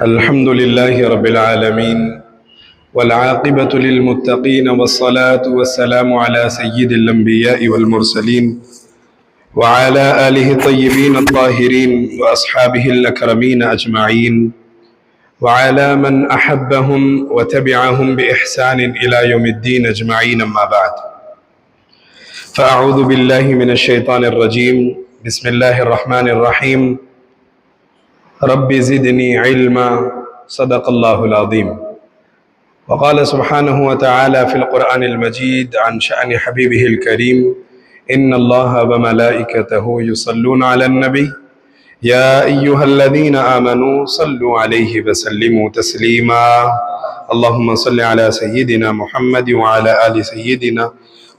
الحمد لله رب العالمين والعاقبة للمتقين والصلاة والسلام على سيد الأنبياء والمرسلين وعلى آله الطيبين الطاهرين وأصحابه الأكرمين أجمعين وعلى من أحبهم وتبعهم بإحسان إلى يوم الدين أجمعين، أما بعد، فأعوذ بالله من الشيطان الرجيم. بسم الله الرحمن الرحيم. رب زدني علما. صدق الله العظيم. وقال سبحانه وتعالى في القرآن المجيد عن شأن حبيبه الكريم: إن الله وملائكته يصلون على النبي يا أيها الذين آمنوا صلوا عليه وسلموا تسليما. اللهم صل على سيدنا محمد وعلى آل سيدنا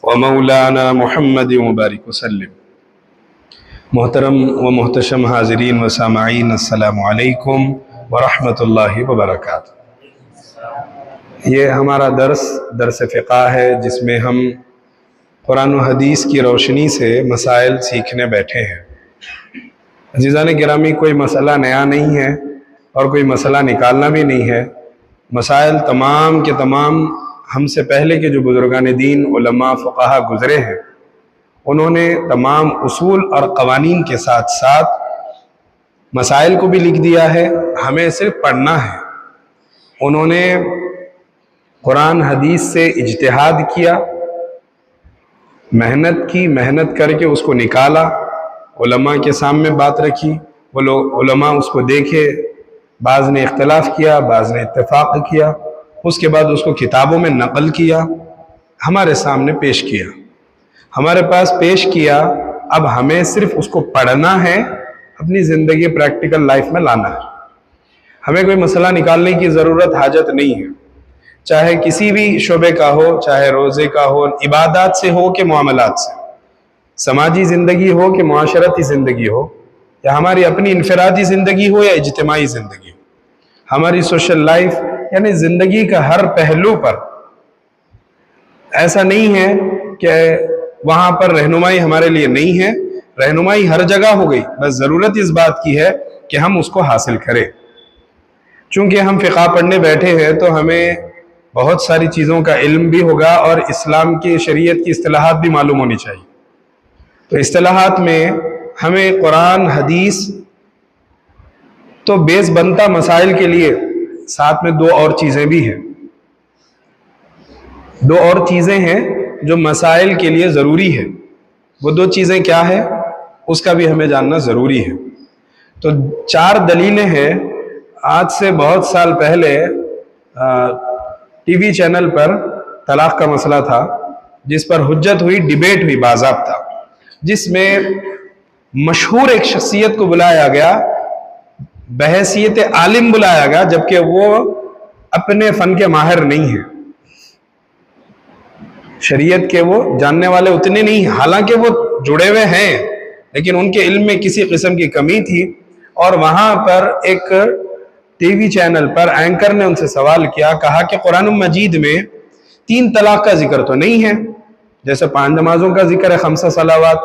ومولانا محمد وبارك وسلم. محترم و محتشم حاضرین و سامعین، السلام علیکم ورحمۃ اللہ وبرکاتہ. یہ ہمارا درس فقہ ہے، جس میں ہم قرآن و حدیث کی روشنی سے مسائل سیکھنے بیٹھے ہیں. عزیزان گرامی، کوئی مسئلہ نیا نہیں ہے اور کوئی مسئلہ نکالنا بھی نہیں ہے. مسائل تمام کے تمام ہم سے پہلے کے جو بزرگان دین، علماء، فقہا گزرے ہیں، انہوں نے تمام اصول اور قوانین کے ساتھ ساتھ مسائل کو بھی لکھ دیا ہے. ہمیں صرف پڑھنا ہے. انہوں نے قرآن حدیث سے اجتہاد کیا، محنت کر کے اس کو نکالا، علماء کے سامنے بات رکھی، وہ لوگ علماء اس کو دیکھے، بعض نے اختلاف کیا، بعض نے اتفاق کیا، اس کے بعد اس کو کتابوں میں نقل کیا، ہمارے سامنے پیش کیا، ہمارے پاس پیش کیا. اب ہمیں صرف اس کو پڑھنا ہے، اپنی زندگی پریکٹیکل لائف میں لانا ہے. ہمیں کوئی مسئلہ نکالنے کی ضرورت، حاجت نہیں ہے، چاہے کسی بھی شعبے کا ہو، چاہے روزے کا ہو، عبادات سے ہو کہ معاملات سے، سماجی زندگی ہو کہ معاشرتی زندگی ہو، یا ہماری اپنی انفرادی زندگی ہو یا اجتماعی زندگی ہو، ہماری سوشل لائف، یعنی زندگی کا ہر پہلو پر. ایسا نہیں ہے کہ وہاں پر رہنمائی ہمارے لیے نہیں ہے. رہنمائی ہر جگہ ہو گئی، بس ضرورت اس بات کی ہے کہ ہم اس کو حاصل کریں. چونکہ ہم فقہ پڑھنے بیٹھے ہیں تو ہمیں بہت ساری چیزوں کا علم بھی ہوگا اور اسلام کی شریعت کی اصطلاحات بھی معلوم ہونی چاہیے. تو اصطلاحات میں ہمیں قرآن حدیث تو بیس بنتا مسائل کے لیے، ساتھ میں دو اور چیزیں بھی ہیں. دو اور چیزیں ہیں جو مسائل کے لیے ضروری ہے. وہ دو چیزیں کیا ہے، اس کا بھی ہمیں جاننا ضروری ہے. تو 4 دلیلیں ہیں. آج سے بہت سال پہلے ٹی وی چینل پر طلاق کا مسئلہ تھا، جس پر حجت ہوئی، ڈیبیٹ ہوئی باضابطہ، جس میں مشہور ایک شخصیت کو بلایا گیا، بحیثیت عالم بلایا گیا، جبکہ وہ اپنے فن کے ماہر نہیں ہیں، شریعت کے وہ جاننے والے اتنے نہیں، حالانکہ وہ جڑے ہوئے ہیں، لیکن ان کے علم میں کسی قسم کی کمی تھی. اور وہاں پر ایک ٹی وی چینل پر اینکر نے ان سے سوال کیا، کہا کہ قرآن مجید میں 3 طلاق کا ذکر تو نہیں ہے، جیسے 5 نمازوں کا ذکر ہے، 5 صلوات،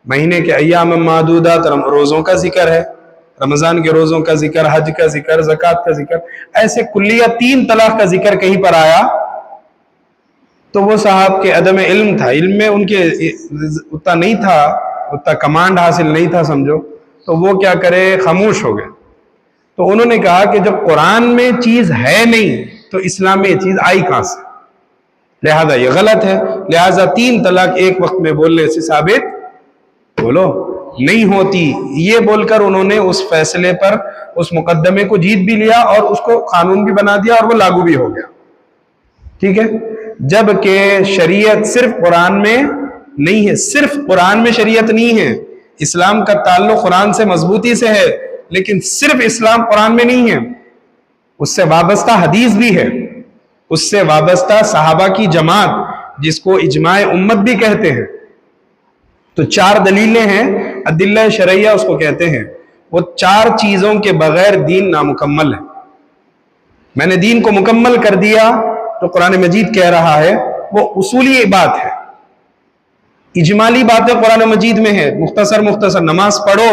مہینے کے ایام معدودات، روزوں کا ذکر ہے، رمضان کے روزوں کا ذکر، حج کا ذکر، زکوٰۃ کا ذکر، ایسے کلیہ 3 طلاق کا ذکر کہیں پر آیا. تو وہ صاحب کے عدم علم تھا، علم میں ان کے اتنا نہیں تھا، اتنا کمانڈ حاصل نہیں تھا سمجھو. تو وہ کیا کرے، خاموش ہو گئے. تو انہوں نے کہا کہ جب قرآن میں چیز ہے نہیں تو اسلام میں یہ چیز آئی کہاں سے، لہذا یہ غلط ہے. لہذا 3 طلاق ایک وقت میں بولنے سے ثابت بولو نہیں ہوتی. یہ بول کر انہوں نے اس فیصلے پر، اس مقدمے کو جیت بھی لیا اور اس کو قانون بھی بنا دیا اور وہ لاگو بھی ہو گیا. ٹھیک ہے. جبکہ شریعت صرف قرآن میں نہیں ہے، صرف قرآن میں شریعت نہیں ہے. اسلام کا تعلق قرآن سے مضبوطی سے ہے، لیکن صرف اسلام قرآن میں نہیں ہے، اس سے وابستہ حدیث بھی ہے، اس سے وابستہ صحابہ کی جماعت، جس کو اجماع امت بھی کہتے ہیں. تو 4 دلیلیں ہیں، ادلہ شرعیہ اس کو کہتے ہیں. وہ 4 چیزوں کے بغیر دین نامکمل ہے. میں نے دین کو مکمل کر دیا تو قرآن مجید کہہ رہا ہے، وہ اصولی بات ہے. اجمالی باتیں قرآن مجید میں ہے، مختصر نماز پڑھو.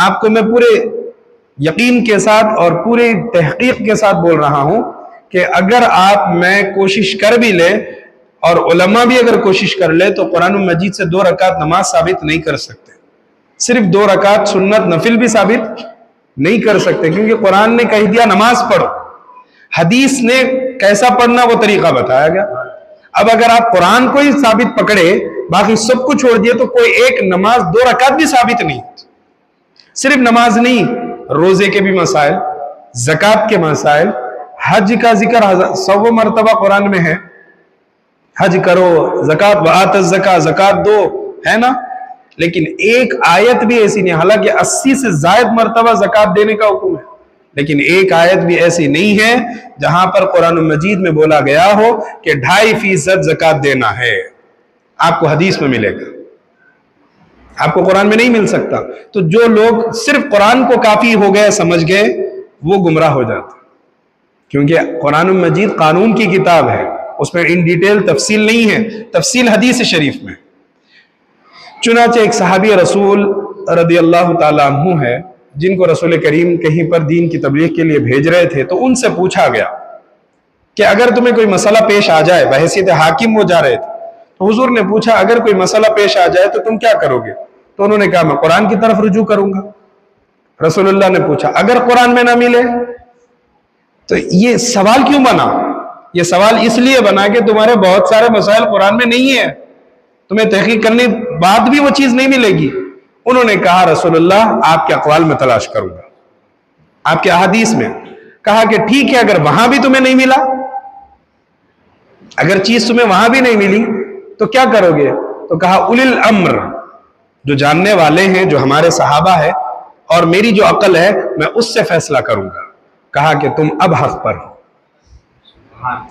آپ کو میں پورے یقین کے ساتھ اور پوری تحقیق کے ساتھ بول رہا ہوں کہ اگر آپ میں کوشش کر بھی لے اور علماء بھی اگر کوشش کر لے تو قرآن مجید سے 2 رکعت نماز ثابت نہیں کر سکتے. صرف 2 رکعت سنت نفل بھی ثابت نہیں کر سکتے، کیونکہ قرآن نے کہہ دیا نماز پڑھو، حدیث نے کیسا پڑھنا وہ طریقہ بتایا گیا. اب اگر آپ قرآن کو ہی ثابت پکڑے باقی سب کو چھوڑ دیے تو کوئی ایک نماز 2 رکعت بھی ثابت نہیں. صرف نماز نہیں، روزے کے بھی مسائل، زکوٰۃ کے مسائل، حج کا ذکر 100 مرتبہ قرآن میں ہے، حج کرو، زکوٰۃ وآت الزکاۃ، زکوٰۃ دو، ہے نا، لیکن ایک آیت بھی ایسی نہیں، حالانکہ 80 سے زائد مرتبہ زکوٰۃ دینے کا حکم ہے، لیکن ایک آیت بھی ایسی نہیں ہے جہاں پر قرآن مجید میں بولا گیا ہو کہ 2.5% زکوٰۃ دینا ہے. آپ کو حدیث میں ملے گا، آپ کو قرآن میں نہیں مل سکتا. تو جو لوگ صرف قرآن کو کافی ہو گئے سمجھ گئے وہ گمراہ ہو جاتے، کیونکہ قرآن مجید قانون کی کتاب ہے، اس میں ان ڈیٹیل تفصیل نہیں ہے، تفصیل حدیث شریف میں. چنانچہ ایک صحابی رسول رضی اللہ تعالیٰ عنہ ہے جن کو رسول کریم کہیں پر دین کی تبلیغ کے لیے بھیج رہے تھے، تو ان سے پوچھا گیا کہ اگر تمہیں کوئی مسئلہ پیش آ جائے، بحیثیت حاکم وہ جا رہے تھے، تو حضور نے پوچھا اگر کوئی مسئلہ پیش آ جائے تو تم کیا کرو گے؟ تو انہوں نے کہا میں قرآن کی طرف رجوع کروں گا. رسول اللہ نے پوچھا اگر قرآن میں نہ ملے؟ تو یہ سوال کیوں بنا؟ یہ سوال اس لیے بنا کہ تمہارے بہت سارے مسائل قرآن میں نہیں ہیں، تمہیں تحقیق کرنے بعد بھی وہ چیز نہیں ملے گی. انہوں نے کہا رسول اللہ آپ کے اقوال میں تلاش کروں گا، آپ کے احادیث میں. کہا کہ ٹھیک ہے اگر وہاں بھی تمہیں نہیں ملا، اگر چیز تمہیں وہاں بھی نہیں ملی تو کیا کرو گے؟ تو کہا اولی الامر، جو جاننے والے ہیں، جو ہمارے صحابہ ہے اور میری جو عقل ہے میں اس سے فیصلہ کروں گا. کہا کہ تم اب حق پر ہو،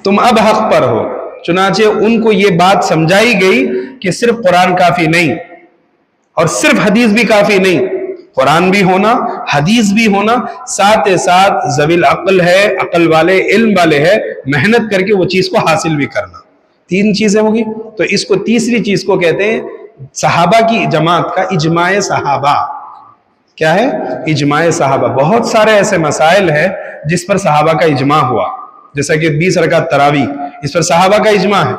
تم اب حق پر ہو. چنانچہ ان کو یہ بات سمجھائی گئی کہ صرف قرآن کافی نہیں اور صرف حدیث بھی کافی نہیں، قرآن بھی ہونا، حدیث بھی ہونا، ساتھ ساتھ ذوی العقل ہے، عقل والے، علم والے ہے، محنت کر کے وہ چیز کو حاصل بھی کرنا. 3 چیزیں ہوگی. تو اس کو تیسری چیز کو کہتے ہیں صحابہ کی جماعت کا اجماع صحابہ. کیا ہے؟ اجماع صحابہ. بہت سارے ایسے مسائل ہیں جس پر صحابہ کا اجماع ہوا، جیسا کہ 20 رکعت تراویح، اس پر صحابہ کا اجماع ہے.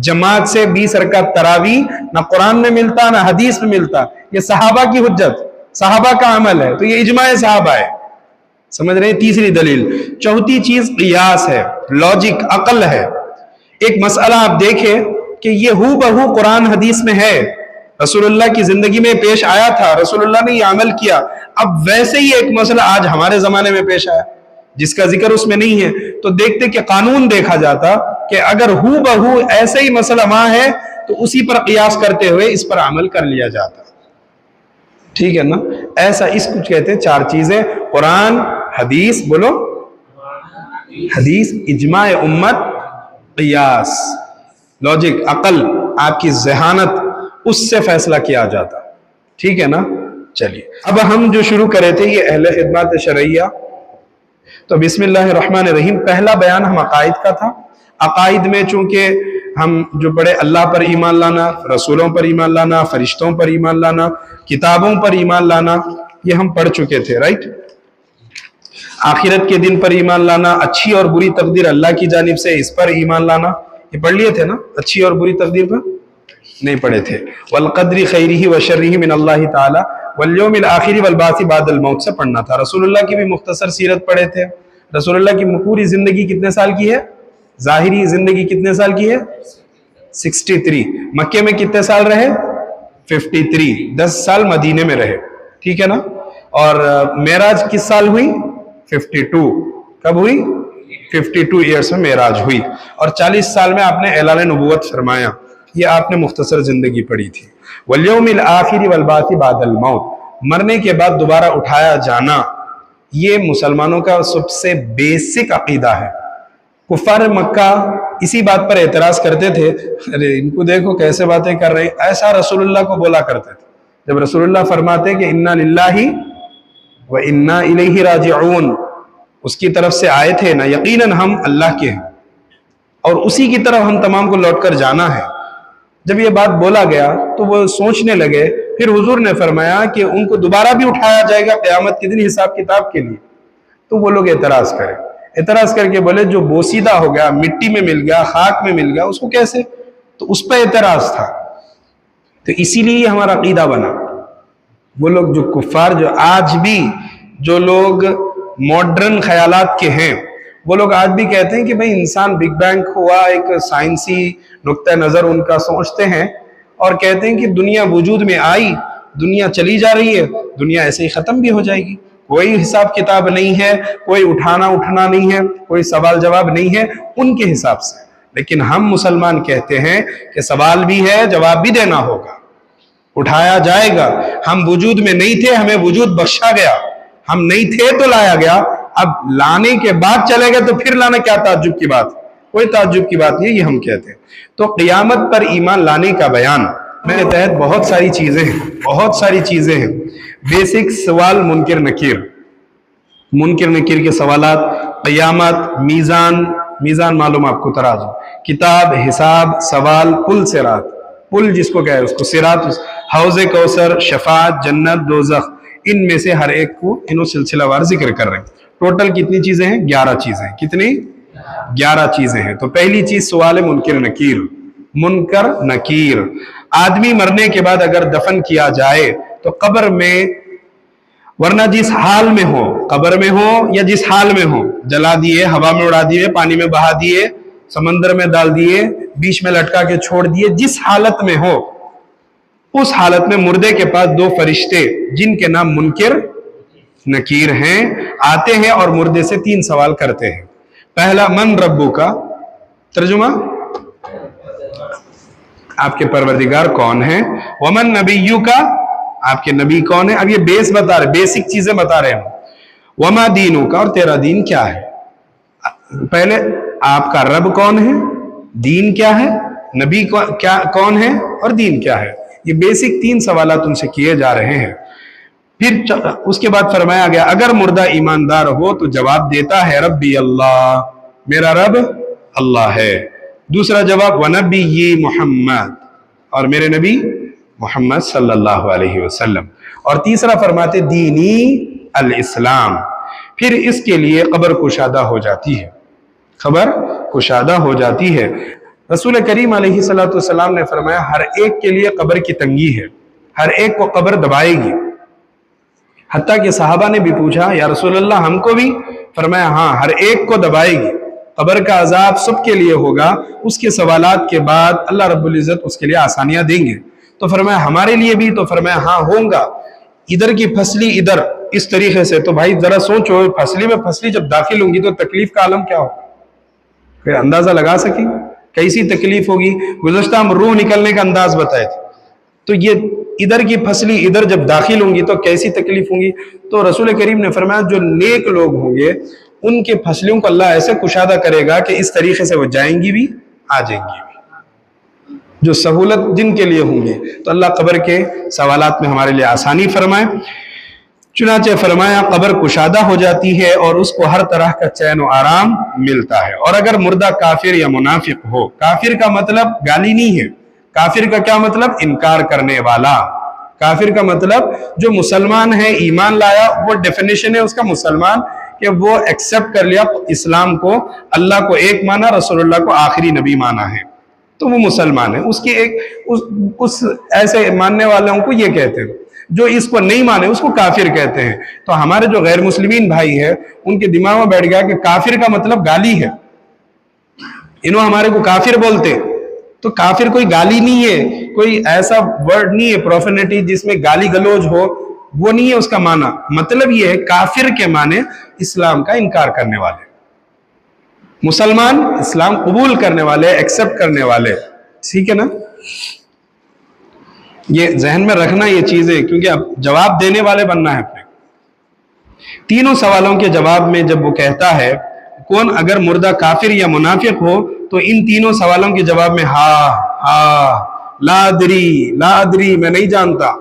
جماعت سے 20 رکعت تراویح نہ قرآن میں ملتا نہ حدیث میں ملتا، یہ صحابہ کی حجت، صحابہ کا عمل ہے، تو یہ اجماع صحابہ ہے. سمجھ رہے ہیں؟ تیسری دلیل. چوتھی چیز قیاس ہے، لاجک، عقل ہے. ایک مسئلہ آپ دیکھیں کہ یہ ہو بہو قرآن حدیث میں ہے، رسول اللہ کی زندگی میں پیش آیا تھا، رسول اللہ نے یہ عمل کیا. اب ویسے ہی ایک مسئلہ آج ہمارے زمانے میں پیش آیا جس کا ذکر اس میں نہیں ہے، تو دیکھتے کہ قانون دیکھا جاتا کہ اگر ہو بہو ایسے ہی مسئلہ وہاں ہے تو اسی پر قیاس کرتے ہوئے اس پر عمل کر لیا جاتا. ٹھیک ہے نا؟ ایسا اس کو کہتے ہیں 4 چیزیں: قرآن، حدیث، بولو، حدیث، اجماع امت، قیاس، لاجک، عقل، آپ کی ذہانت، اس سے فیصلہ کیا جاتا. ٹھیک ہے نا؟ چلیے اب ہم جو شروع کرے تھے یہ اہل خدمات شرعیہ. تو بسم اللہ الرحمن الرحیم. پہلا بیان ہم عقائد کا تھا. عقائد میں چونکہ ہم جو پڑھے اللہ پر ایمان لانا، رسولوں پر ایمان لانا، فرشتوں پر ایمان لانا، کتابوں پر ایمان لانا، یہ ہم پڑھ چکے تھے، رائٹ؟ آخرت کے دن پر ایمان لانا، اچھی اور بری تقدیر اللہ کی جانب سے، اس پر ایمان لانا، یہ پڑھ لیے تھے نا؟ اچھی اور بری تقدیر پر نہیں پڑھے تھے. والقدر خیرہ وشرہ من اللہ تعالی والیوم الآخر والبعث بعد الموت سے پڑھنا تھا. رسول اللہ کی بھی مختصر سیرت پڑھے تھے. رسول اللہ کی پوری زندگی کتنے سال کی ہے؟ ظاہری زندگی کتنے سال کی ہے؟ 63. مکے میں کتنے سال رہے؟ 53. 10 سال مدینے میں رہے. ٹھیک ہے نا؟ اور معراج کس سال ہوئی؟ 52. کب ہوئی؟ 52 ایئرس میں معراج ہوئی. اور 40 سال میں آپ نے اعلان نبوت فرمایا. یہ آپ نے مختصر زندگی پڑھی تھی. والیوم الآخر والبعث بعد الموت، مرنے کے بعد دوبارہ اٹھایا جانا، یہ مسلمانوں کا سب سے بیسک عقیدہ ہے. کفار مکہ اسی بات پر اعتراض کرتے تھے، ارے ان کو دیکھو کیسے باتیں کر رہے ہیں، ایسا رسول اللہ کو بولا کرتے تھے. جب رسول اللہ فرماتے کہ انا للہ و انا الیہ راجعون، اس کی طرف سے آئے تھے نا، یقیناً ہم اللہ کے ہیں اور اسی کی طرف ہم تمام کو لوٹ کر جانا ہے. جب یہ بات بولا گیا تو وہ سوچنے لگے، پھر حضور نے فرمایا کہ ان کو دوبارہ بھی اٹھایا جائے گا قیامت کے دن حساب کتاب کے لیے. تو وہ لوگ اعتراض کر کے بولے جو بوسیدہ ہو گیا، مٹی میں مل گیا، خاک میں مل گیا، اس کو کیسے؟ تو اس پہ اعتراض تھا. تو اسی لیے ہمارا عقیدہ بنا. وہ لوگ جو کفار، جو آج بھی جو لوگ ماڈرن خیالات کے ہیں، وہ لوگ آج بھی کہتے ہیں کہ بھئی انسان بگ بینگ ہوا، ایک سائنسی نقطہ نظر ان کا سوچتے ہیں، اور کہتے ہیں کہ دنیا وجود میں آئی، دنیا چلی جا رہی ہے، دنیا ایسے ہی ختم بھی ہو جائے گی، کوئی حساب کتاب نہیں ہے، کوئی اٹھنا نہیں ہے، کوئی سوال جواب نہیں ہے ان کے حساب سے. لیکن ہم مسلمان کہتے ہیں کہ سوال بھی ہے، جواب بھی دینا ہوگا، اٹھایا جائے گا. ہم وجود میں نہیں تھے، ہمیں وجود بخشا گیا. ہم نہیں تھے تو لایا گیا، اب لانے کے بعد چلے گئے تو پھر لانا کیا تعجب کی بات؟ کوئی تعجب کی بات نہیں، یہ ہم کہتے ہیں. تو قیامت پر ایمان لانے کا بیان میرے تحت بہت ساری چیزیں ہیں. بیسک سوال منکر نکیر کے سوالات، قیامت، میزان معلوم آپ کو، ترازو، کتاب، حساب، سوال، پل صراط، پل جس کو کہے اس کو صراط، حوض کوثر، شفاعت، جنت، دوزخ، ان میں سے ہر ایک کو انہوں سلسلہ وار ذکر کر رہے ہیں. ٹوٹل کتنی چیزیں ہیں؟ 11 چیزیں. کتنی؟ 11 چیزیں ہیں. تو پہلی چیز سوال منکر نکیر. آدمی مرنے کے بعد اگر دفن کیا جائے تو قبر میں، ورنہ جس حال میں ہو، قبر میں ہو یا جس حال میں ہو، جلا دیے، ہوا میں اڑا دیے، پانی میں بہا دیے، سمندر میں ڈال دیے، بیچ میں لٹکا کے چھوڑ دیے، جس حالت میں ہو، اس حالت میں مردے کے پاس 2 فرشتے جن کے نام منکر نکیر ہیں آتے ہیں اور مردے سے 3 سوال کرتے ہیں. پہلا، من ربو کا، ترجمہ آپ کے پروردگار کون ہیں؟ ومن نبیو کا، آپ کے نبی کون ہیں؟ اب یہ بیس بتا رہے، بیسک چیزیں بتا رہے ہیں. وما دینو کا، اور تیرا دین کیا ہے. پہلے آپ کا رب کون ہے، دین کیا ہے، نبی کون ہے، اور دین کیا ہے. یہ بیسک 3 سوالات ان سے کیے جا رہے ہیں. پھر اس کے بعد فرمایا گیا اگر مردہ ایماندار ہو تو جواب دیتا ہے ربی اللہ، میرا رب اللہ ہے. دوسرا جواب ونبی محمد، اور میرے نبی محمد صلی اللہ علیہ وسلم. اور تیسرا فرماتے دینی الاسلام. پھر اس کے لیے قبر کشادہ ہو جاتی ہے. رسول کریم علیہ السلام نے فرمایا ہر ایک کے لیے قبر کی تنگی ہے، ہر ایک کو قبر دبائے گی. حتیٰ کہ صحابہ نے بھی پوچھا یا رسول اللہ ہم کو بھی؟ فرمایا ہاں، ہر ایک کو دبائے گی. قبر کا عذاب سب کے لیے ہوگا. اس کے سوالات کے بعد اللہ رب العزت اس کے لیے آسانیاں دیں گے. تو فرمایا ہمارے لیے بھی؟ تو فرمایا ہاں ہوں گا. ادھر کی پھسلی ادھر، اس طریقے سے. تو بھائی ذرا سوچو، پھسلی جب داخل ہوں گی تو تکلیف کا عالم کیا ہوگا؟ پھر اندازہ لگا سکیں کیسی تکلیف ہوگی. گزشتہ ہم روح نکلنے کا انداز بتائے تھے، تو یہ ادھر کی پھسلی ادھر جب داخل ہوں گی تو کیسی تکلیف ہوں گی. تو رسول کریم نے فرمایا جو نیک لوگ ہوں گے ان کے پھسلیوں کو اللہ ایسے کشادہ کرے گا کہ اس طریقے سے وہ جائیں گی بھی، آ جائیں گی بھی. جو سہولت جن کے لیے ہوں گے تو اللہ قبر کے سوالات میں ہمارے لیے آسانی فرمائے. چنانچہ فرمایا قبر کشادہ ہو جاتی ہے اور اس کو ہر طرح کا چین و آرام ملتا ہے. اور اگر مردہ کافر یا منافق ہو، کافر کا مطلب گالی نہیں ہے، کافر کا کیا مطلب؟ انکار کرنے والا. کافر کا مطلب جو مسلمان ہے، ایمان لایا، وہ ڈیفینیشن ہے اس کا مسلمان کہ وہ ایکسپٹ کر لیا اسلام کو، اللہ کو ایک مانا، رسول اللہ کو آخری نبی مانا ہے، تو وہ مسلمان ہے. اس کی اس ایسے ماننے والوں کو یہ کہتے ہیں. جو اس کو نہیں مانے اس کو کافر کہتے ہیں. تو ہمارے جو غیر مسلمین بھائی ہیں ان کے دماغ میں بیٹھ گیا کہ کافر کا مطلب گالی ہے، انہوں ہمارے کو کافر بولتے. تو کافر کوئی گالی نہیں ہے، کوئی ایسا ورڈ نہیں ہے پروفینٹی جس میں گالی گلوج ہو، وہ نہیں ہے اس کا معنی. مطلب یہ ہے کافر کے معنی اسلام کا انکار کرنے والے، مسلمان اسلام قبول کرنے والے، ایکسپٹ کرنے والے. ٹھیک ہے نا؟ یہ ذہن میں رکھنا یہ چیزیں، کیونکہ اب جواب دینے والے بننا ہے اپنے. تینوں سوالوں کے جواب میں جب وہ کہتا ہے کون اگر مردہ کافر یا منافق ہو تو ان تینوں سوالوں کے جواب میں لا ادری میں نہیں جانتا.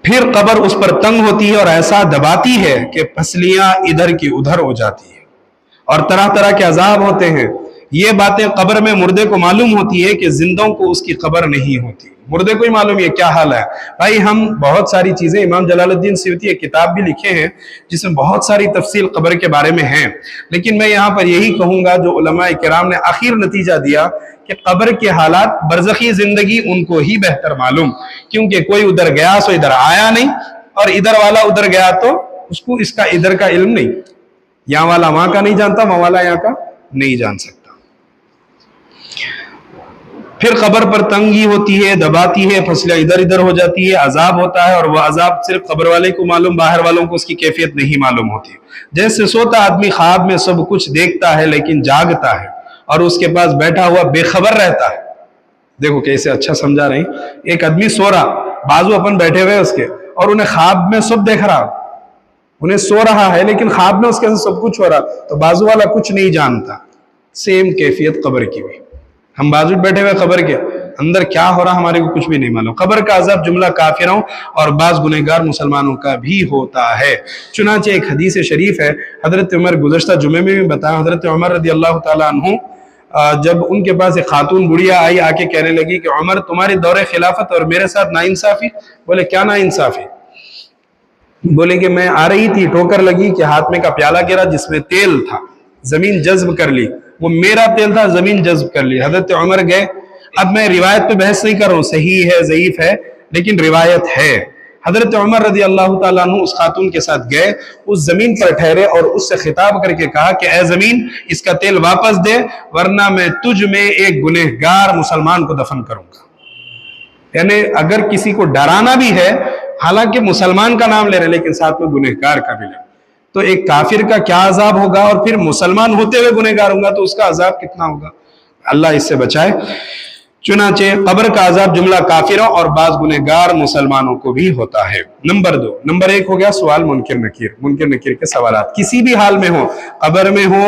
پھر قبر اس پر تنگ ہوتی ہے اور ایسا دباتی ہے کہ پھسلیاں ادھر کی ادھر ہو جاتی ہیں اور طرح طرح کے عذاب ہوتے ہیں. یہ باتیں قبر میں مردے کو معلوم ہوتی ہے کہ زندوں کو اس کی قبر نہیں ہوتی. مردے کو ہی معلوم یہ کیا حال ہے. بھائی ہم بہت ساری چیزیں، امام جلال الدین سیوطی ایک کتاب بھی لکھے ہیں جس میں بہت ساری تفصیل قبر کے بارے میں ہیں، لیکن میں یہاں پر یہی کہوں گا جو علماء کرام نے آخر نتیجہ دیا کہ قبر کے حالات برزخی زندگی ان کو ہی بہتر معلوم، کیونکہ کوئی ادھر گیا سو ادھر آیا نہیں، اور ادھر والا ادھر گیا تو اس کو اس کا ادھر کا علم نہیں. یہاں والا وہاں کا نہیں جانتا، وہاں والا یہاں کا نہیں جان سکتا. پھر قبر پر تنگی ہوتی ہے، دباتی ہے، فصلیں ادھر ادھر ہو جاتی ہے، عذاب ہوتا ہے، اور وہ عذاب صرف قبر والے کو معلوم، باہر والوں کو اس کی کیفیت نہیں معلوم ہوتی. جیسے سوتا آدمی خواب میں سب کچھ دیکھتا ہے لیکن جاگتا ہے، اور اس کے پاس بیٹھا ہوا بے خبر رہتا ہے. دیکھو کیسے اچھا سمجھا رہے ہیں. ایک آدمی سو رہا، بازو اپن بیٹھے ہوئے اس کے، اور انہیں خواب میں سب دیکھ رہا، انہیں سو رہا ہے لیکن خواب میں اس کے سب کچھ ہو رہا، تو بازو والا کچھ نہیں جانتا. سیم کیفیت قبر کی بھی. ہم بازو بیٹھے ہوئے قبر کے اندر کیا ہو رہا ہمارے کو کچھ بھی نہیں معلوم. قبر کا عذاب جملہ کافروں اور بعض گنہگار مسلمانوں کا بھی ہوتا ہے. چنانچہ ایک حدیث شریف ہے، حضرت عمر گزشتہ جمعے میں بھی بتایا، حضرت عمر رضی اللہ تعالیٰ عنہ جب ان کے پاس ایک خاتون بڑھیا آئی، آ کے کہنے لگی کہ عمر تمہاری دور خلافت اور میرے ساتھ ناانصافی. بولے کیا ناانصافی؟ بولے کہ میں آ رہی تھی، ٹھوکر لگی کہ ہاتھ میں کا پیالہ گرا جس میں تیل تھا، زمین جذب کر لی، وہ میرا تیل تھا، زمین جذب کر لی. حضرت عمر گئے. اب میں روایت پہ بحث نہیں کر رہا ہوں، صحیح ہے ضعیف ہے، لیکن روایت ہے. حضرت عمر رضی اللہ تعالیٰ عنہ اس خاتون کے ساتھ گئے، اس زمین پر ٹھہرے اور اس سے خطاب کر کے کہا کہ اے زمین اس کا تیل واپس دے، ورنہ میں تجھ میں ایک گنہگار مسلمان کو دفن کروں گا. یعنی اگر کسی کو ڈرانا بھی ہے، حالانکہ مسلمان کا نام لے رہے لیکن ساتھ میں گنہگار کا بھی لے، تو ایک کافر کا کیا عذاب ہوگا، اور پھر مسلمان ہوتے ہوئے گنہگار ہوگا تو اس کا عذاب کتنا ہوگا. اللہ اس سے بچائے. چنانچہ قبر کا عذاب جملہ کافروں اور بعض گنہگار مسلمانوں کو بھی ہوتا ہے. نمبر 2. نمبر 1 ہو گیا سوال منکر نکیر. منکر نکیر کے سوالات کسی بھی حال میں ہو، قبر میں ہو،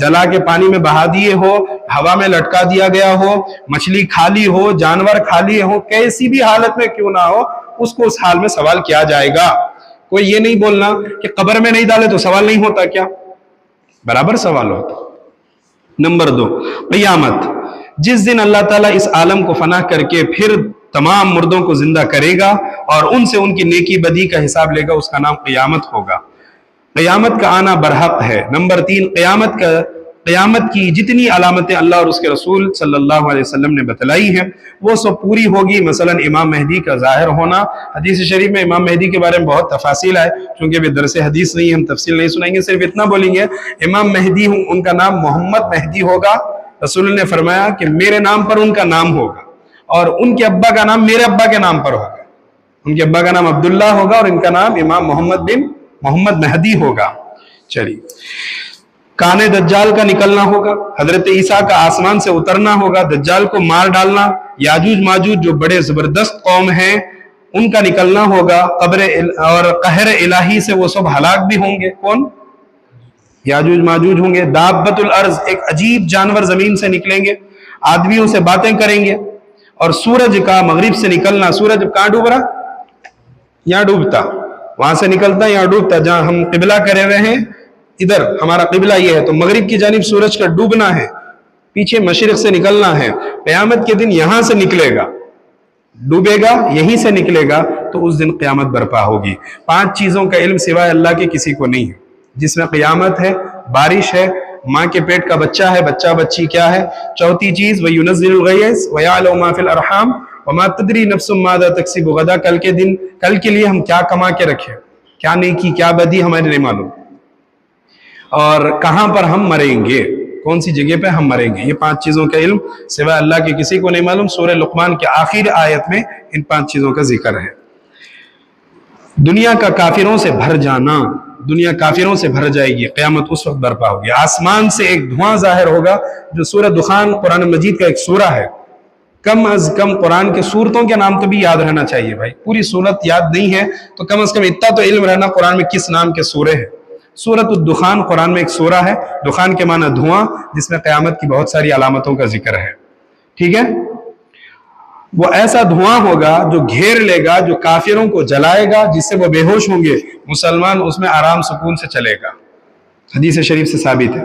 جلا کے پانی میں بہا دیے ہو، ہوا میں لٹکا دیا گیا ہو، مچھلی کھا لی ہو، جانور کھا لیے ہو، کیسی بھی حالت میں کیوں نہ ہو، اس کو اس حال میں سوال کیا جائے گا. کوئی یہ نہیں بولنا کہ قبر میں نہیں ڈالے تو سوال نہیں ہوتا. کیا برابر سوال ہوتا. نمبر 2 قیامت. جس دن اللہ تعالیٰ اس عالم کو فنا کر کے پھر تمام مردوں کو زندہ کرے گا اور ان سے ان کی نیکی بدی کا حساب لے گا، اس کا نام قیامت ہوگا. قیامت کا آنا برحق ہے. نمبر 3 قیامت کی جتنی علامتیں اللہ اور اس کے رسول صلی اللہ علیہ وسلم نے بتلائی ہیں وہ سب پوری ہوگی. مثلا امام مہدی کا ظاہر ہونا. حدیث شریف میں امام مہدی کے بارے میں بہت تفاصیل ہے، چونکہ بھی درس حدیث نہیں، ہم تفصیل نہیں سنائیں گے، صرف اتنا بولیں گے امام مہدی ہوں، ان کا نام محمد مہدی ہوگا. رسول نے فرمایا کہ میرے نام پر ان کا نام ہوگا، اور ان کے ابا کا نام میرے ابا کے نام پر ہوگا. ان کے ابا کا نام عبداللہ ہوگا اور ان کا نام امام محمد بن محمد مہدی ہوگا. چلیے. کانے دجال کا نکلنا ہوگا. حضرت عیسیٰ کا آسمان سے اترنا ہوگا. دجال کو مار ڈالنا. یاجوج ماجوج جو بڑے زبردست قوم ہیں ان کا نکلنا ہوگا. قبر اور قہر الہی سے وہ سب ہلاک بھی ہوں گے. کون؟ یاجوج ماجوج ہوں گے. دابت الارض ایک عجیب جانور زمین سے نکلیں گے، آدمیوں سے باتیں کریں گے. اور سورج کا مغرب سے نکلنا. سورج کہاں ڈوب رہا؟ یہاں ڈوبتا. وہاں سے نکلتا یہاں ڈوبتا. جہاں ہم قبلہ کرے ہوئے ہیں ادھر ہمارا قبلہ یہ ہے، تو مغرب کی جانب سورج کا ڈوبنا ہے، پیچھے مشرق سے نکلنا ہے. قیامت کے دن یہاں سے نکلے گا، ڈوبے گا، یہیں سے نکلے گا، تو اس دن قیامت برپا ہوگی. 5 چیزوں کا علم سوائے اللہ کے کسی کو نہیں ہے، جس میں قیامت ہے، بارش ہے، ماں کے پیٹ کا بچہ ہے، بچہ بچی کیا ہے. 4تھی چیز وَيُنَزِّلُ الْغَيْثَ وَيَعْلَمُ مَا فِي الْأَرْحَامِ وَمَا تَدْرِي نَفْسٌ مَاذَا تَكْسِبُ غَدًا. کل کے لیے ہم کیا کما کے رکھے، کیا نیکی کیا بدی ہمیں نہیں معلوم، اور کہاں پر ہم مریں گے، کون سی جگہ پہ ہم مریں گے. یہ 5 چیزوں کا علم سوائے اللہ کے کسی کو نہیں معلوم. سورہ لقمان کے آخر آیت میں ان 5 چیزوں کا ذکر ہے. دنیا کا کافروں سے بھر جانا. دنیا کافروں سے بھر جائے گی، قیامت اس وقت برپا ہوگی. آسمان سے ایک دھواں ظاہر ہوگا، جو سورہ دخان قرآن مجید کا ایک سورہ ہے. کم از کم قرآن کے سورتوں کے نام تو بھی یاد رہنا چاہیے بھائی. پوری سورت یاد نہیں ہے تو کم از کم اتنا تو علم رہنا قرآن میں کس نام کے سورے ہیں. سورۃ الدخان قرآن میں ایک سورہ ہے. دخان کے معنی دھواں، جس میں قیامت کی بہت ساری علامتوں کا ذکر ہے. ٹھیک ہے. وہ ایسا دھواں ہوگا جو گھیر لے گا، جو کافروں کو جلائے گا، جس سے وہ بے ہوش ہوں گے. مسلمان اس میں آرام سکون سے چلے گا. حدیث شریف سے ثابت ہے.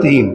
3,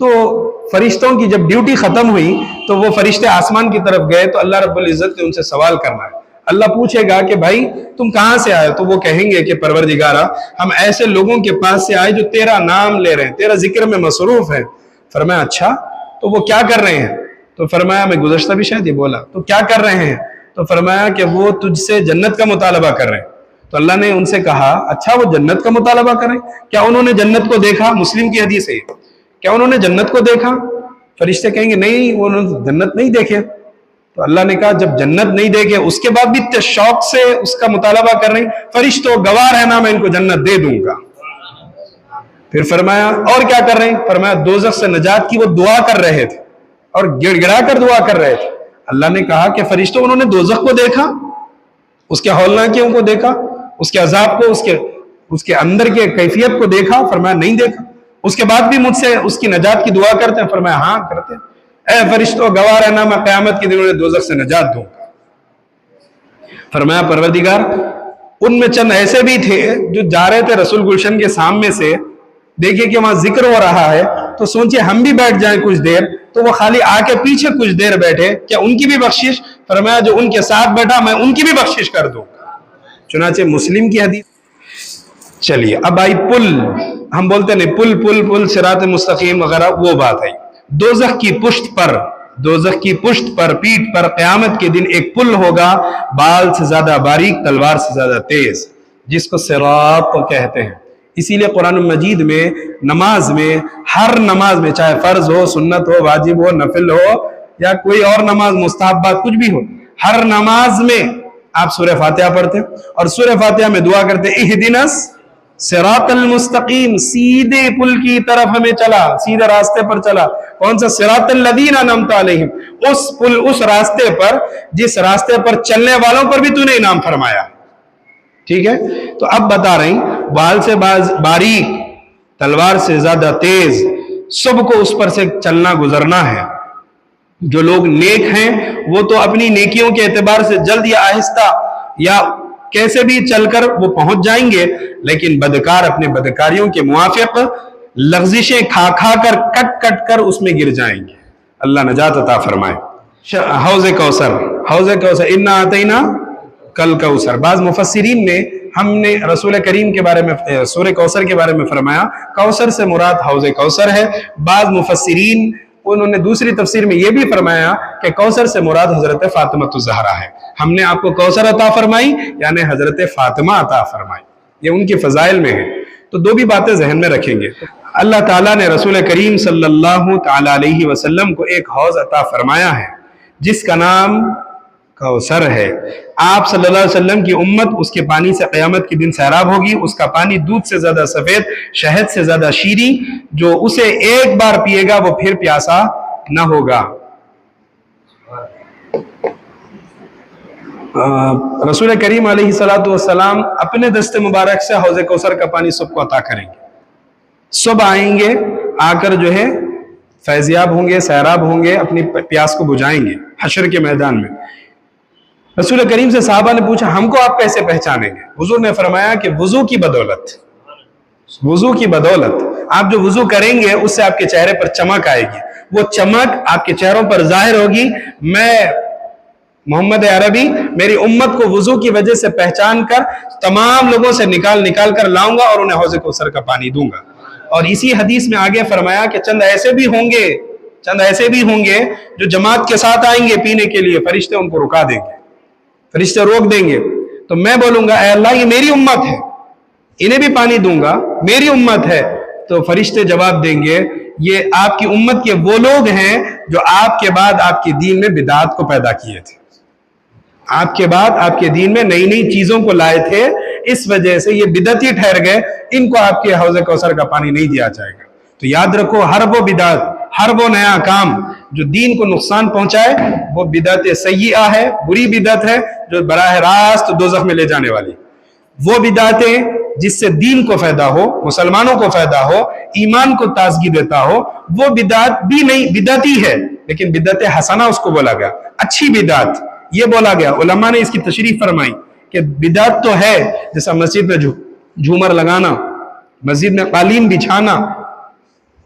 تو فرشتوں کی جب ڈیوٹی ختم ہوئی تو وہ فرشتے آسمان کی طرف گئے تو اللہ رب العزت نے ان سے سوال کرنا ہے. اللہ پوچھے گا کہ بھائی تم کہاں سے آئے؟ تو وہ کہیں گے کہ پروردگارا ہم ایسے لوگوں کے پاس سے آئے جو تیرا نام لے رہے ہیں، تیرا ذکر میں مصروف ہیں. فرمایا اچھا تو وہ کیا کر رہے ہیں؟ تو فرمایا میں گزشتہ بھی شاید یہ بولا تو کیا کر رہے ہیں؟ تو فرمایا کہ وہ تجھ سے جنت کا مطالبہ کر رہے ہیں. تو اللہ نے ان سے کہا اچھا وہ جنت کا مطالبہ کر رہے ہیں، کیا انہوں نے جنت کو دیکھا؟ مسلم کی حدیث ہے، کیا انہوں نے جنت کو دیکھا؟ فرشتے کہیں گے نہیں وہ انہوں نے جنت نہیں دیکھے. تو اللہ نے کہا جب جنت نہیں دیکھے اس کے بعد بھی اتنے شوق سے اس کا مطالبہ کر رہے ہیں، فرشتوں گواہ رہنا میں ان کو جنت دے دوں گا. پھر فرمایا اور کیا کر رہے ہیں؟ فرمایا دوزخ سے نجات کی وہ دعا کر رہے تھے اور گڑ گڑا کر دعا کر رہے تھے. اللہ نے کہا کہ فرشتوں انہوں نے دوزخ کو دیکھا، اس کے ہولناکیوں کو دیکھا، اس کے عذاب کو، اس کے اندر کے کیفیت کو دیکھا؟ فرمایا نہیں دیکھا. اس کے بعد بھی مجھ سے اس کی نجات کی دعا کرتے ہیں؟ فرمایا ہاں کرتے ہیں. اے فرشتوں گواہ رہنا میں قیامت کے دن انہیں دوزخ سے نجات دوں گا. فرمایا پروردگار ان میں چند ایسے بھی تھے جو جا رہے تھے رسول گلشن کے سامنے سے، دیکھیں کہ وہاں ذکر ہو رہا ہے تو سوچے ہم بھی بیٹھ جائیں کچھ دیر، تو وہ خالی آ کے پیچھے کچھ دیر بیٹھے، کیا ان کی بھی بخشش؟ فرمایا جو ان کے ساتھ بیٹھا میں ان کی بھی بخشش کر دوں گا. چنانچہ مسلم کی حدیث. چلیے اب آئی پل، ہم بولتے نہیں پل پل پل صراط مستقیم وغیرہ، وہ بات ہے. دوزخ کی پشت پر پیٹھ پر قیامت کے دن ایک پل ہوگا، بال سے زیادہ باریک، تلوار سے زیادہ تیز، جس کو صراط کہتے ہیں. اسی لیے قرآن مجید میں نماز میں، ہر نماز میں، چاہے فرض ہو، سنت ہو، واجب ہو، نفل ہو یا کوئی اور نماز مستحبات کچھ بھی ہو، ہر نماز میں آپ سورہ فاتحہ پڑھتے اور سورہ فاتحہ میں دعا کرتے اہدنا صراط المستقیم، سیدھے پل کی طرف ہمیں چلا، سیدھے راستے پر چلا. کون سا؟ صراط الذین انعمت علیہم، اس پل، اس راستے پر جس راستے پر چلنے والوں پر بھی تو نے انعام فرمایا. ٹھیک ہے. تو اب بتا رہی بال سے باریک، تلوار سے زیادہ تیز، سب کو اس پر سے چلنا گزرنا ہے. جو لوگ نیک ہیں وہ تو اپنی نیکیوں کے اعتبار سے جلد یا آہستہ یا کیسے بھی چل کر وہ پہنچ جائیں گے، لیکن بدکار اپنے بدکاریوں کے موافق لغزشیں کھا کھا کر کٹ کٹ کر اس میں گر جائیں گے. اللہ نجات عطا فرمائے. حوض کوثر، حوض کوثر انا اعطینا کل کوثر. بعض مفسرین نے، ہم نے رسول کریم کے بارے میں سورہ کوثر کے بارے میں فرمایا کوثر سے مراد حوض کوثر ہے. بعض مفسرین انہوں نے دوسری تفسیر میں یہ بھی فرمایا کہ کوثر سے مراد حضرت فاطمہ الزہرا ہے. ہم نے آپ کو کوثر عطا فرمائی یعنی حضرت فاطمہ عطا فرمائی، یہ ان کی فضائل میں ہے. تو دو بھی باتیں ذہن میں رکھیں گے. اللہ تعالیٰ نے رسول کریم صلی اللہ تعالیٰ علیہ وسلم کو ایک حوض عطا فرمایا ہے جس کا نام کوثر ہے. آپ صلی اللہ علیہ وسلم کی امت اس کے پانی سے قیامت کے دن سیراب ہوگی. اس کا پانی دودھ سے زیادہ سفید، شہد سے زیادہ شیریں، جو اسے ایک بار پیے گا وہ پھر پیاسا نہ ہوگا. رسول کریم علیہ السلام اپنے دست مبارک سے حوض کوثر کا پانی سب کو عطا کریں گے. سب آئیں گے، آ کر جو ہے فیضیاب ہوں گے، سیراب ہوں گے، اپنی پیاس کو بجھائیں گے حشر کے میدان میں. رسول کریم سے صحابہ نے پوچھا ہم کو آپ کیسے پہچانیں گے؟ حضور نے فرمایا کہ وضو کی بدولت آپ جو وضو کریں گے اس سے آپ کے چہرے پر چمک آئے گی. وہ چمک آپ کے چہروں پر ظاہر ہوگی. میں محمد عربی میری امت کو وضو کی وجہ سے پہچان کر تمام لوگوں سے نکال کر لاؤں گا اور انہیں حوض کوثر کا پانی دوں گا. اور اسی حدیث میں آگے فرمایا کہ چند ایسے بھی ہوں گے جو جماعت کے ساتھ آئیں گے پینے کے لیے، فرشتے ان کو رکا دیں گے، فرشتے روک دیں گے. تو میں بولوں گا اے اللہ یہ میری امت ہے، انہیں بھی پانی دوں گا، میری امت ہے. تو فرشتے جواب دیں گے یہ آپ کی امت کے وہ لوگ ہیں جو آپ کے بعد آپ کے دین میں بدعات کو پیدا کیے تھے، آپ کے بعد آپ کے دین میں نئی چیزوں کو لائے تھے، اس وجہ سے یہ بدعتی ٹھہر گئے، ان کو آپ کے حوض کوثر کا پانی نہیں دیا جائے گا. تو یاد رکھو ہر وہ بدعت، ہر وہ نیا کام جو دین کو نقصان پہنچائے وہ بدعت سیئہ ہے، بری بدعت ہے جو براہ راست دوزخ میں لے جانے والی. وہ بدعتیں جس سے دین کو فائدہ ہو، مسلمانوں کو فائدہ ہو، ایمان کو تازگی دیتا ہو، وہ بدعت بھی نہیں، بدعتی ہے لیکن بدعت حسنہ اس کو بولا گیا، اچھی بدعت یہ بولا گیا. علماء نے اس کی تشریح فرمائی کہ بدعت تو ہے جیسا مسجد میں جھومر لگانا، مسجد میں قالین بچھانا،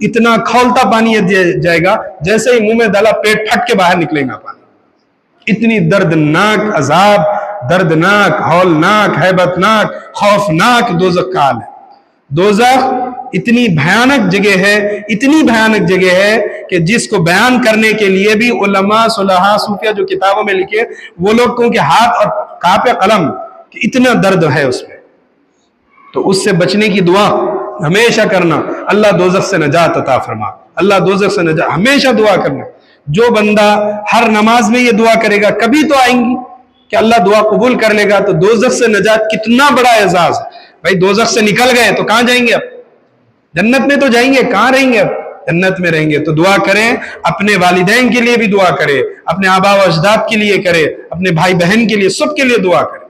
اتنا کھولتا پانی جائے گا جیسے ہی منہ میں ڈالا پیٹ پھٹ کے باہر نکلے گا پانی. اتنی دردناک عذاب، دردناک، ہولناک، ہیبتناک، خوفناک دوزخ کا حال ہے. دوزخ اتنی بھیانک جگہ ہے، اتنی بھیانک جگہ ہے کہ جس کو بیان کرنے کے لیے بھی علماء، صلحاء، صوفیہ جو کتابوں میں لکھے وہ لوگ کہوں کہ ہاتھ اور کانپے قلم کہ اتنا درد ہے اس میں. تو اس سے بچنے کی دعا ہمیشہ کرنا، اللہ دوزخ سے نجات عطا فرما، اللہ دوزخ سے نجات، ہمیشہ دعا کرنا. جو بندہ ہر نماز میں یہ دعا کرے گا کبھی تو آئیں گی کہ اللہ دعا قبول کر لے گا. تو دوزخ سے نجات کتنا بڑا اعزاز ہے بھائی. دوزخ سے نکل گئے تو کہاں جائیں گے؟ اب جنت میں تو جائیں گے، کہاں رہیں گے؟ اب جنت میں رہیں گے. تو دعا کریں، اپنے والدین کے لیے بھی دعا کرے، اپنے آبا و اجداد کے لیے کرے، اپنے بھائی بہن کے لیے، سب کے لیے دعا کرے.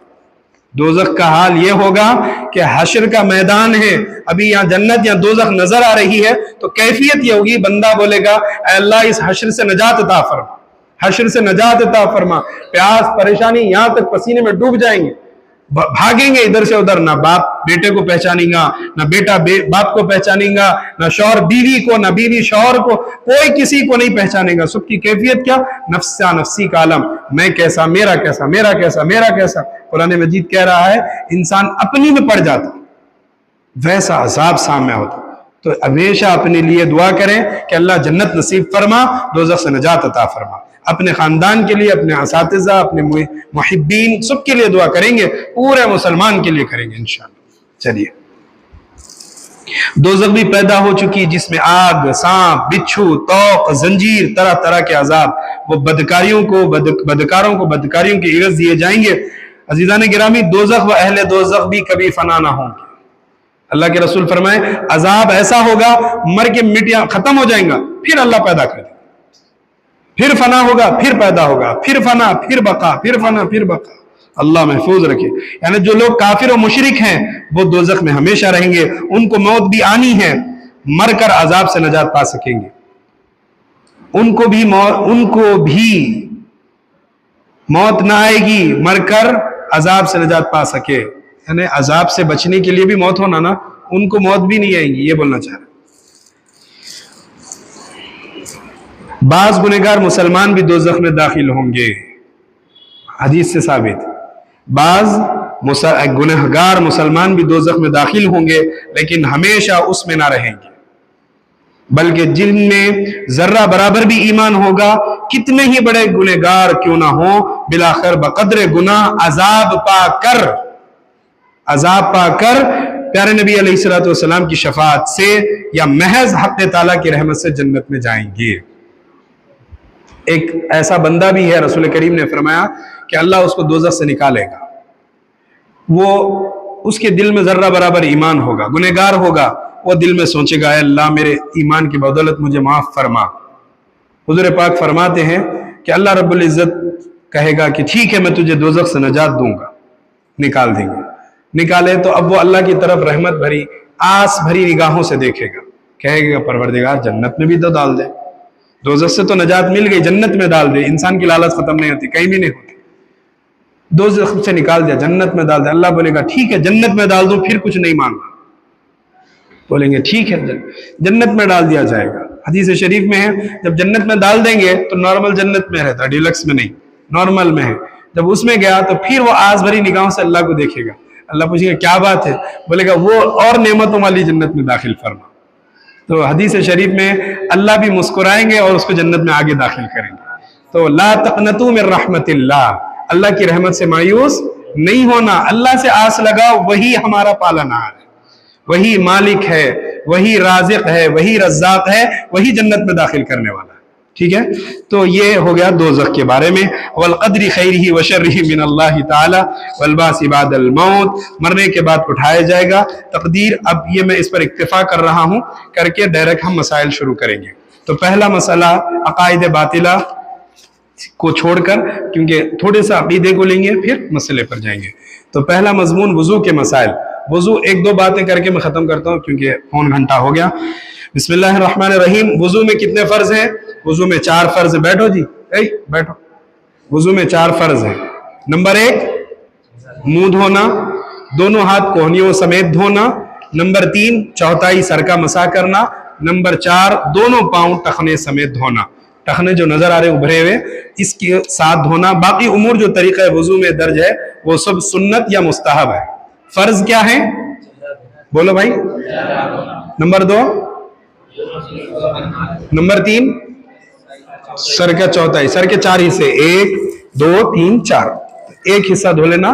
دوزخ کا حال یہ ہوگا کہ حشر کا میدان ہے، ابھی یہاں جنت یا دوزخ نظر آ رہی ہے تو کیفیت یہ ہوگی، بندہ بولے گا اے اللہ اس حشر سے نجات عطا فرما، حشر سے نجات عطا فرما. پیاس پریشانی یہاں تک پسینے میں ڈوب جائیں گے، بھاگیں گے ادھر سے ادھر، نہ باپ بیٹے کو پہچانیں گا، نہ بیٹا باپ کو پہچانیں گا، نہ شوہر بیوی کو، نہ بیوی شوہر کو، کوئی کسی کو نہیں پہچانے گا. سب کی کیفیت کیا؟ نفسا نفسی کا عالم، میں کیسا، میرا کیسا، میرا کیسا، میرا کیسا. قرآن مجید کہہ رہا ہے انسان اپنی میں پڑ جاتا، ویسا عذاب سامنے ہوتا. تو ہمیشہ اپنے لیے دعا کریں کہ اللہ جنت نصیب فرما، دوزخ سے نجات عطا فرما. اپنے خاندان کے لیے، اپنے اساتذہ، اپنے محبین، سب کے لیے دعا کریں گے، پورے مسلمان کے لیے کریں گے انشاءاللہ. چلیے، دوزخ بھی پیدا ہو چکی جس میں آگ، سانپ، بچھو، طوق، زنجیر، طرح طرح کے عذاب وہ بدکاریوں کو بدکاریوں کے عوض دیے جائیں گے. عزیزان گرامی، دوزخ و اہل دوزخ بھی کبھی فنا نہ ہوں گے. اللہ کے رسول فرمائے عذاب ایسا ہوگا مر کے مٹیاں ختم ہو جائیں گا، پھر اللہ پیدا کر دے، پھر فنا ہوگا، پھر پیدا ہوگا، پھر فنا، پھر بقا، پھر فنا، پھر بقا. اللہ محفوظ رکھے. یعنی جو لوگ کافر و مشرک ہیں وہ دوزخ میں ہمیشہ رہیں گے. ان کو موت بھی آنی ہے، مر کر عذاب سے نجات پا سکیں گے. ان کو بھی موت نہ آئے گی، مر کر عذاب سے نجات پا سکے. یعنی عذاب سے بچنے کے لیے بھی موت ہونا نا، ان کو موت بھی نہیں آئیں گی، یہ بولنا چاہ رہے. بعض گنہگار مسلمان بھی دوزخ میں داخل ہوں گے، حدیث سے ثابت. بعض گنہگار مسلمان بھی دوزخ میں داخل ہوں گے لیکن ہمیشہ اس میں نہ رہیں گے، بلکہ جن میں ذرہ برابر بھی ایمان ہوگا، کتنے ہی بڑے گنہگار کیوں نہ ہوں، بالآخر بقدر گناہ عذاب پا کر پیارے نبی علیہ السلام کی شفاعت سے یا محض حق تعالیٰ کی رحمت سے جنت میں جائیں گے. ایک ایسا بندہ بھی ہے، رسول کریم نے فرمایا کہ اللہ اس کو دوزخ سے نکالے گا. وہ اس کے دل میں ذرہ برابر ایمان ہوگا، گنہگار ہوگا، وہ دل میں سوچے گا اے اللہ میرے ایمان کی بدولت مجھے معاف فرما. حضور پاک فرماتے ہیں کہ اللہ رب العزت کہے گا کہ ٹھیک ہے میں تجھے دوزخ سے نجات دوں گا، نکال دیں گے. نکالے تو اب وہ اللہ کی طرف رحمت بھری، آس بھری نگاہوں سے دیکھے گا، کہے گا پروردگار جنت میں بھی تو ڈال دے، دوزخ سے تو نجات مل گئی، جنت میں ڈال دے. انسان کی لالچ ختم نہیں ہوتی، کہیں بھی نہیں ہوتی. دوزخ سے نکال دیا، جنت میں ڈال دے. اللہ بولے گا ٹھیک ہے جنت میں ڈال دوں، پھر کچھ نہیں مانگنا. بولیں گے ٹھیک ہے جنت میں ڈال دیا جائے گا. حدیث شریف میں ہے جب جنت میں ڈال دیں گے تو نارمل جنت میں رہتا، ڈیلکس میں نہیں، نارمل میں ہے. جب اس میں گیا تو پھر وہ آس بھری نگاہوں سے اللہ کو دیکھے گا. اللہ پوچھے گا کیا بات ہے؟ بولے گا وہ اور نعمتوں والی جنت میں داخل فرما. تو حدیث شریف میں اللہ بھی مسکرائیں گے اور اس کو جنت میں آگے داخل کریں گے. تو لا تقنطوا من رحمت اللہ، اللہ کی رحمت سے مایوس نہیں ہونا، اللہ سے آس لگاؤ، وہی ہمارا پالنہار ہے، وہی مالک ہے، وہی رازق ہے، وہی رزاق ہے، وہی جنت میں داخل کرنے والا ہے. ٹھیک ہے، تو یہ ہو گیا دوزخ کے بارے میں. والقدر خیرہ وشرہ من اللہ تعالی والبعث بعد الموت، مرنے کے بعد اٹھایا جائے گا. تقدیر، اب یہ میں اس پر اکتفا کر رہا ہوں، کر کے ڈائریکٹ ہم مسائل شروع کریں گے. تو پہلا مسئلہ عقائد باطلہ کو چھوڑ کر، کیونکہ تھوڑے سا عقیدے کو لیں گے پھر مسئلے پر جائیں گے. تو پہلا مضمون وضو کے مسائل. وضو ایک دو باتیں کر کے میں ختم کرتا ہوں کیونکہ پون گھنٹہ ہو گیا. بسم اللہ الرحمن الرحیم. وضو میں کتنے فرض ہیں؟ وضو میں 4 فرض ہیں. بیٹھو جی، بیٹھو. وضو میں 4 فرض ہیں. نمبر 1 منہ دھونا، دونوں ہاتھ کوہنیوں سمیت دھونا. نمبر 3 چوتھائی سر کا مسح کرنا. نمبر 4 دونوں پاؤں ٹخنے سمیت دھونا، ٹخنے جو نظر آ رہے ابھرے ہوئے اس کے ساتھ دھونا. باقی امور جو طریقہ وضو میں درج ہے وہ سب سنت یا مستحب ہے. فرض کیا ہے بولو بھائی؟ نمبر 2، نمبر 3 سر کا چوتھائی، سر کے 4 حصے 1 2 3 4، ایک حصہ دھو لینا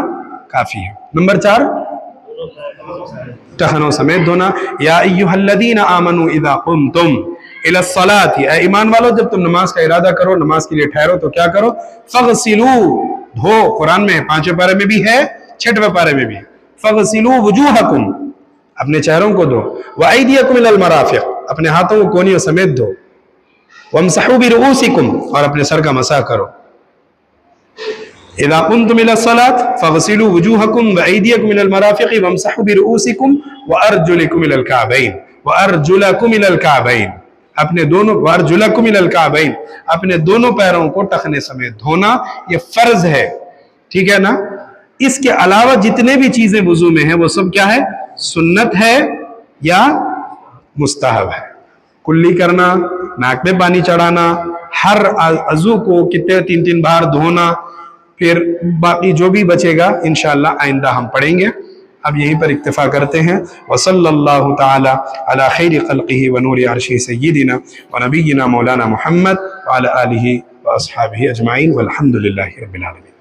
کافی ہے. نمبر 4 ٹخنوں سمیت دھونا. یا ایھا الذین آمنوا اذا قمتم الی الصلاۃ، اے ایمان والو جب تم نماز کا ارادہ کرو، نماز کے لیے ٹھہرو تو کیا کرو؟ فغسلوا، دھو. قرآن میں 5ویں پارے میں بھی ہے 6ویں پارے میں بھی ہے. فغسلوا وجوہکم، اپنے چہروں کو دھو. وایدیکم الی المرافق، اپنے ہاتھوں کو کونیوں سمیت دھو. وامسحوا برؤوسکم، اور اپنے سر کا مسح کرو. اذا قمتم الى الصلاة فاغسلوا وجوهكم وايديكم الى المرافق وامسحوا برؤوسكم وارجلكم الى الكعبين وارجلكم الى الكعبين، اپنے دونوں وارجلكم الى الكعبين، اپنے دونوں پیروں کو ٹخنے سمیت دھونا. یہ فرض ہے، ٹھیک ہے نا؟ اس کے علاوہ جتنے بھی چیزیں وضو میں ہیں وہ سب کیا ہے؟ سنت ہے یا مستحب ہے. کلی کرنا، ناک میں پانی چڑھانا، ہر عضو کو کتنے 3 بار دھونا، پھر باقی جو بھی بچے گا انشاءاللہ آئندہ ہم پڑھیں گے. اب یہیں پر اکتفا کرتے ہیں. وصلی اللہ تعالی علی خیر خلقہ ونور عرشہ سیدنا ونبینا مولانا محمد وعلی آلہ واصحابہ اجمعین والحمد للہ رب العالمین.